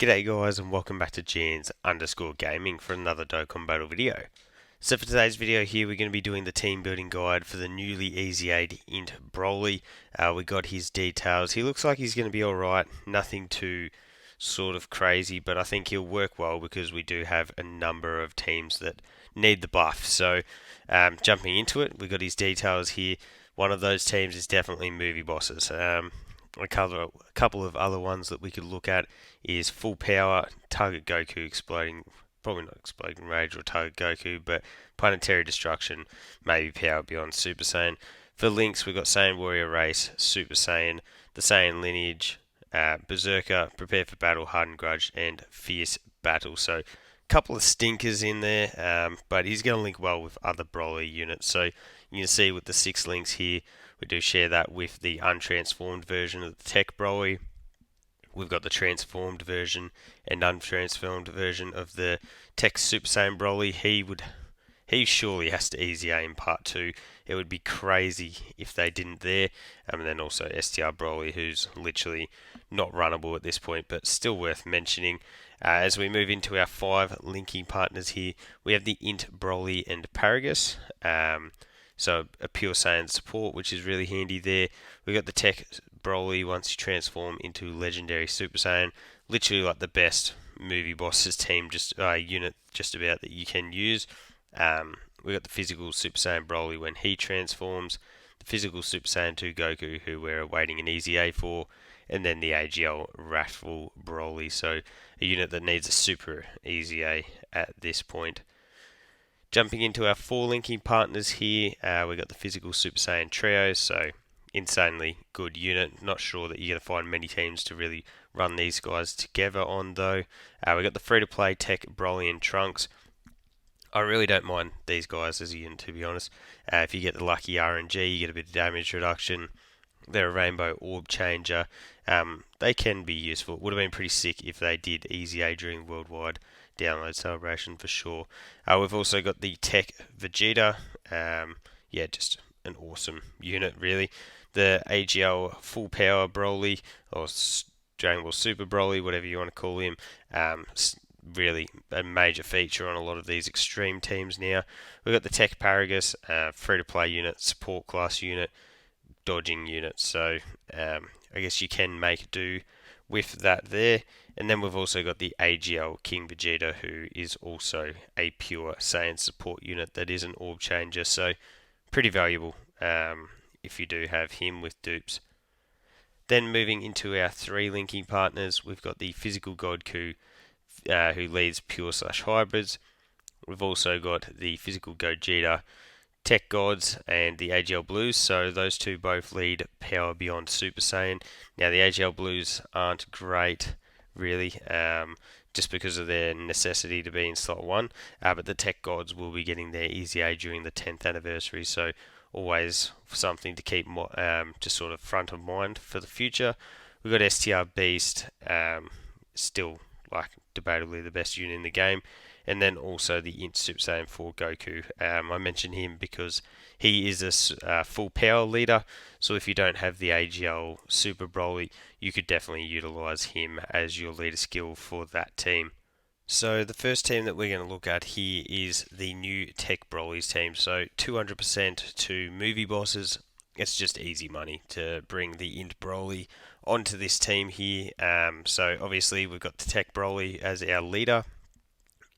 G'day guys and welcome back to Jeans_gaming for another Dokkan Battle video. So for today's video here we're going to be doing the team building guide for the newly EZA'D INT Broly. We got his details. He looks like he's going to be alright, nothing too sort of crazy, but I think he'll work well because we do have a number of teams that need the buff. So jumping into it, we got his details here. One of those teams is definitely movie bosses. A couple of other ones that we could look at is full power, target Goku exploding, probably not exploding rage or target Goku, but planetary destruction, maybe power beyond Super Saiyan. For links, we've got Saiyan Warrior Race, Super Saiyan, the Saiyan Lineage, Berserker, Prepare for Battle, Hardened Grudge, and Fierce Battle. So a couple of stinkers in there, but he's going to link well with other Broly units. So you can see with the 6 links here, we do share that with the untransformed version of the Tech Broly. We've got the transformed version and untransformed version of the Tech Super Saiyan Broly. He surely has to EZA in part 2. It would be crazy if they didn't there. And then also STR Broly, who's literally not runnable at this point, but still worth mentioning. As we move into our 5 linking partners here, we have the INT Broly and Paragus. So a pure Saiyan support, which is really handy there. We've got the Tech Broly once you transform into Legendary Super Saiyan. Literally like the best movie bosses team, unit just about that you can use. We've got the physical Super Saiyan Broly when he transforms. The physical Super Saiyan 2 Goku, who we're awaiting an EZA for. And then the AGL Wrathful Broly. So a unit that needs a super EZA at this point. Jumping into our 4 linking partners here, we've got the physical Super Saiyan Trio, so insanely good unit. Not sure that you're going to find many teams to really run these guys together on though. We've got the free-to-play Tech Broly and Trunks. I really don't mind these guys as a unit, to be honest. If you get the lucky RNG, you get a bit of damage reduction. They're a rainbow orb changer. They can be useful. It would have been pretty sick if they did EZA during worldwide download celebration for sure. We've also got the Tech Vegeta. Just an awesome unit really. The AGL Full Power Broly or Dragon Ball Super Broly, whatever you want to call him. Really a major feature on a lot of these extreme teams now. We've got the Tech Paragus, free-to-play unit, support class unit, dodging unit. So I guess you can make do with that there. And then we've also got the AGL King Vegeta, who is also a pure Saiyan support unit that is an orb changer. So pretty valuable if you do have him with dupes. Then moving into our 3 linking partners, we've got the physical Goku, who leads pure/hybrids. We've also got the physical Gogeta, Tech Gods, and the AGL Blues. So those two both lead power beyond Super Saiyan. Now the AGL Blues aren't great really, just because of their necessity to be in slot 1. But the Tech Gods will be getting their EZA during the 10th anniversary. So always something to keep just sort of front of mind for the future. We've got STR Beast, still like debatably the best unit in the game. And then also the INT Super Saiyan 4 Goku. I mentioned him because he is a full power leader. So if you don't have the AGL Super Broly, you could definitely utilize him as your leader skill for that team. So the first team that we're going to look at here is the new Tech Broly's team. So 200% to movie bosses. It's just easy money to bring the INT Broly onto this team here. So obviously we've got the Tech Broly as our leader.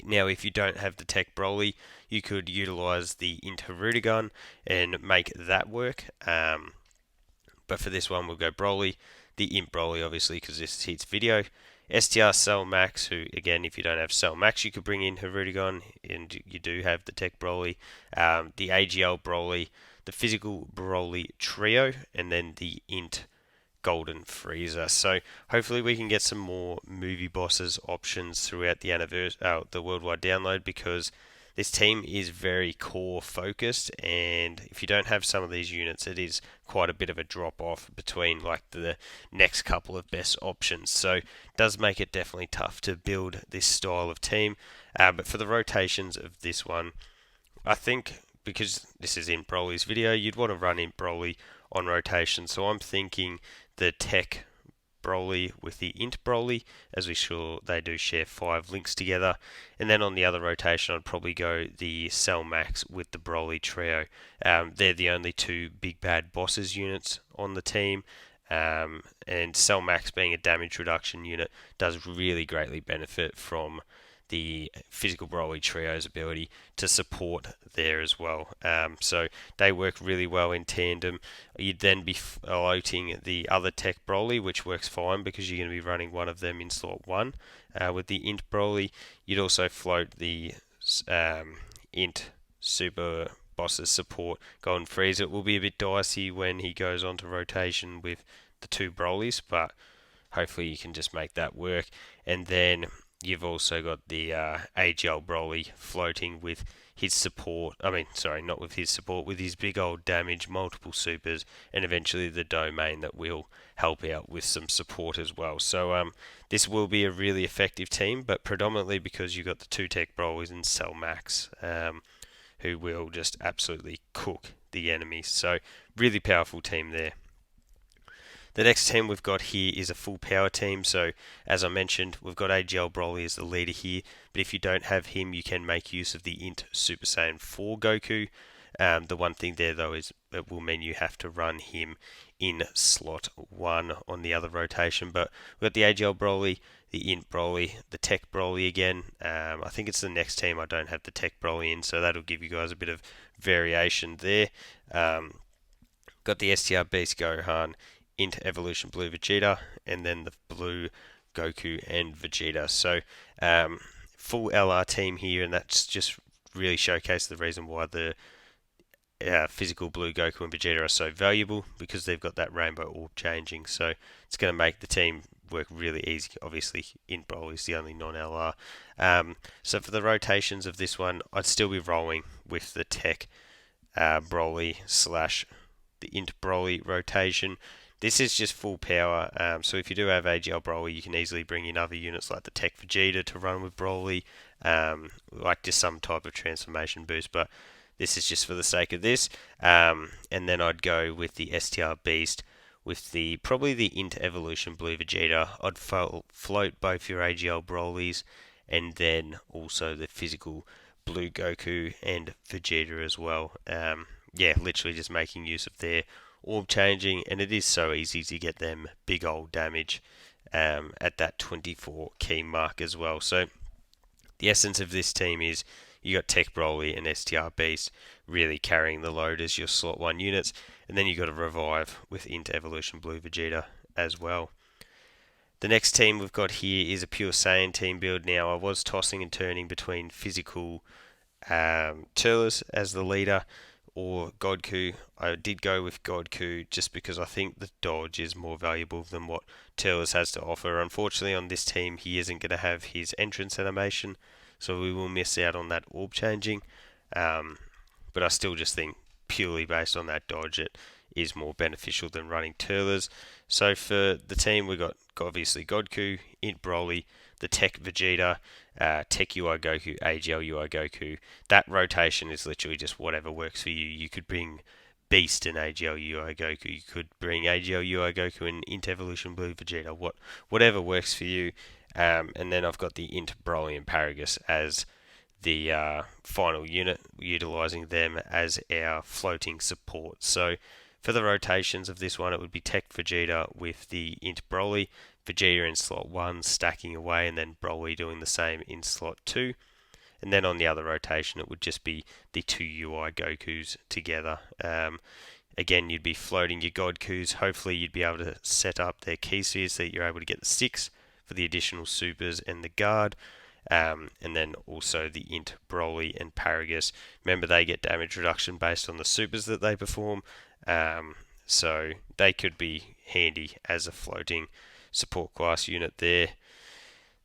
Now, if you don't have the Tech Broly, you could utilize the INT Gun and make that work. But for this one, we'll go Broly. The INT Broly, obviously, because this hits video. STR Cell Max, who, again, if you don't have Cell Max, you could bring in Gun, and you do have the Tech Broly. The AGL Broly, the Physical Broly Trio, and then the INT Golden Freezer. So hopefully we can get some more movie bosses options throughout the worldwide download, because this team is very core focused, and if you don't have some of these units, it is quite a bit of a drop off between like the next couple of best options. So it does make it definitely tough to build this style of team. But for the rotations of this one, I think because this is in Broly's video, you'd want to run in Broly on rotation. So I'm thinking the Tech Broly with the INT Broly, as we saw they do share 5 links together. And then on the other rotation, I'd probably go the Cell Max with the Broly trio. They're the only 2 big bad bosses units on the team. And Cell Max, being a damage reduction unit, does really greatly benefit from the physical Broly trio's ability to support there as well. So they work really well in tandem. You'd then be floating the other tech Broly, which works fine because you're going to be running one of them in slot 1 with the INT Broly. You'd also float the INT Super Boss's support Golden Frieza. It will be a bit dicey when he goes onto rotation with the 2 Brolys, but hopefully you can just make that work. And then you've also got the AGL Broly floating with his support. Not with his support, with his big old damage, multiple supers, and eventually the domain that will help out with some support as well. So this will be a really effective team, but predominantly because you've got the 2 tech Brolys and Cell Max, who will just absolutely cook the enemies. So really powerful team there. The next team we've got here is a full power team. So as I mentioned, we've got AGL Broly as the leader here, but if you don't have him, you can make use of the INT Super Saiyan 4 Goku. The one thing there though is it will mean you have to run him in slot 1 on the other rotation. But we've got the AGL Broly, the INT Broly, the Tech Broly again. I think it's the next team I don't have the Tech Broly in, so that'll give you guys a bit of variation there. Got the STR Beast Gohan, INT Evolution Blue Vegeta, and then the Blue Goku and Vegeta. So full LR team here, and that's just really showcased the reason why the physical Blue Goku and Vegeta are so valuable, because they've got that rainbow orb changing. So it's going to make the team work really easy. Obviously, INT Broly is the only non-LR. So for the rotations of this one, I'd still be rolling with the Tech Broly / the INT Broly rotation. This is just full power, so if you do have AGL Broly, you can easily bring in other units like the Tech Vegeta to run with Broly, like just some type of transformation boost, but this is just for the sake of this. And then I'd go with the STR Beast with probably the INT Evolution Blue Vegeta. I'd float both your AGL Brolys and then also the physical Blue Goku and Vegeta as well. Literally just making use of their orb changing, and it is so easy to get them big old damage at that 24 key mark as well. So the essence of this team is you got Tech Broly and STR Beast really carrying the load as your slot 1 units, and then you got a revive with INT Evolution Blue Vegeta as well. The next team we've got here is a pure Saiyan team build. Now I was tossing and turning between physical Turles as the leader or Godku. I did go with Godku just because I think the dodge is more valuable than what Turles has to offer. Unfortunately on this team he isn't going to have his entrance animation, so we will miss out on that orb changing. But I still just think purely based on that dodge it is more beneficial than running Turles. So for the team we got obviously Godku, INT Broly, the Tech Vegeta, Tech UI Goku, AGL UI Goku. That rotation is literally just whatever works for you. You could bring Beast and AGL UI Goku. You could bring AGL UI Goku and INT Evolution Blue Vegeta. Whatever works for you. And then I've got the INT Broly and Paragus as the final unit, utilizing them as our floating support. So for the rotations of this one, it would be Tech Vegeta with the INT Broly, Vegeta in slot 1 stacking away, and then Broly doing the same in slot 2. And then on the other rotation it would just be the 2 UI Gokus together. Again, you'd be floating your Godkus. Hopefully you'd be able to set up their key spheres so that you're able to get the 6 for the additional supers and the guard. And then also the INT Broly and Paragus. Remember, they get damage reduction based on the supers that they perform. So they could be handy as a floating support class unit there.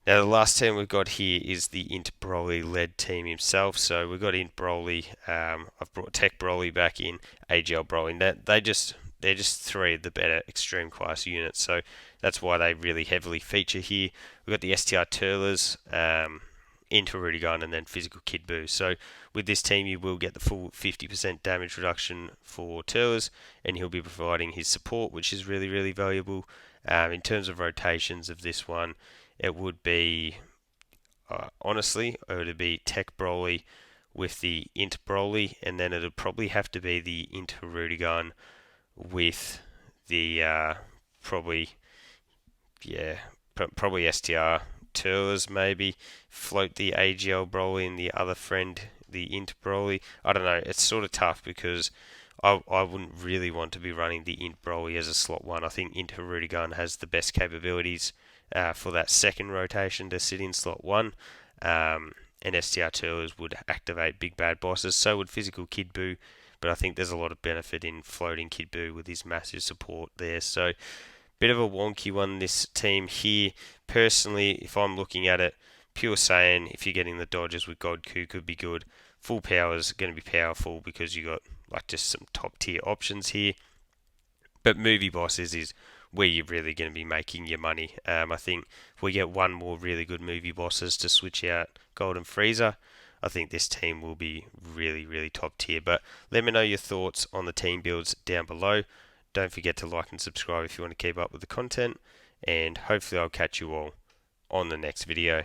Now the last team we've got here is the INT Broly led team himself. So we've got INT Broly. I've brought Tech Broly back in, AGL Broly. They're just 3 of the better extreme class units. So that's why they really heavily feature here. We've got the STR Turles, INT Rudigan, and then Physical Kid Buu. So with this team you will get the full 50% damage reduction for Turles, and he'll be providing his support, which is really, really valuable. In terms of rotations of this one, it would be, honestly, it would be Tech Broly with the INT Broly, and then it'd probably have to be the INT Rudigan with the probably, yeah, probably STR Turles maybe, float the AGL Broly and the other friend, the INT Broly. I don't know, it's sort of tough because I wouldn't really want to be running the INT Broly as a slot 1. I think INT Rudigan has the best capabilities for that second rotation to sit in slot 1. And STR Turles would activate big bad bosses, so would Physical Kid Buu, but I think there's a lot of benefit in floating Kid Buu with his massive support there. So, bit of a wonky one, this team here. Personally, if I'm looking at it, Pure Saiyan, if you're getting the dodges with Godku, could be good. Full power is going to be powerful because you got like just some top tier options here. But movie bosses is where you're really going to be making your money. I think if we get one more really good movie bosses to switch out Golden Frieza, I think this team will be really, really top tier. But let me know your thoughts on the team builds down below. Don't forget to like and subscribe if you want to keep up with the content. And hopefully I'll catch you all on the next video.